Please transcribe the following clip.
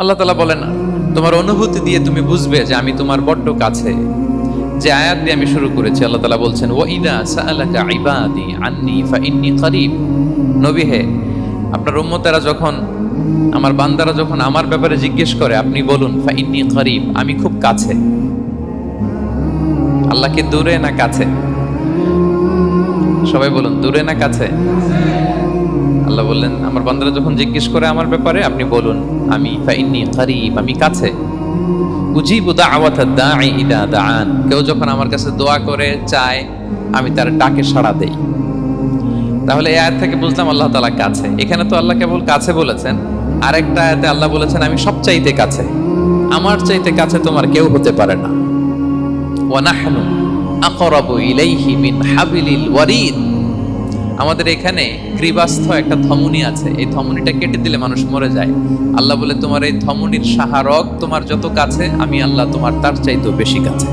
আল্লাহ তাআলা বলেন, তোমার অনুভূতি দিয়ে তুমি বুঝবে যে আমি তোমার বড্ড কাছে। যে আয়াত দিয়ে আমি শুরু করেছি, আল্লাহ তাআলা বলছেন, ওয়া ইযা সাআলাকা ইবাদি আন্নী ফাইন্নী করিব। নবী হে, আপনার উম্মতেরা যখন, আমার বান্দারা যখন আমার ব্যাপারে জিজ্ঞেস করে, আপনি বলুন ফাইন্নী করিব, আমি খুব কাছে। আল্লাহ কি দূরে না কাছে? সবাই বলুন, দূরে না কাছে? আল্লাহ বললেন, আমার বান্দারা যখন জিজ্ঞেস করে আমার ব্যাপারে, আপনি বলুন আমি ফাইন্নী করিব, আমি কাছে। উজিবু দাওয়াতাদ দাঈ ইযা দাআন, কেউ যখন আমার কাছে দোয়া করে চায়, আমি তার ডাকে সাড়া দেই। তাহলে এই আয়াত থেকে বুঝলাম আল্লাহ তাআলা কাছে। এখানে তো আল্লাহ কেবল কাছে বলেছেন, আরেকটা আয়াতে আল্লাহ বলেছেন আমি সবচাইতে কাছে, আমার চাইতে কাছে তোমার কেউ হতে পারে না। ওয়া নাহনু আকরাবু ইলাইহি মিন হাবিলিল ওয়ারিদ। আমাদের এখানে গ্রীবাস্থ একটা ধমনী আছে, এই ধমনীটা কেটে দিলে মানুষ মরে যায়। আল্লাহ বলে, তোমার এই ধমনীর সাহারক তোমার যত কাছে, আমি আল্লাহ তোমার তার চাইতেও বেশি কাছে।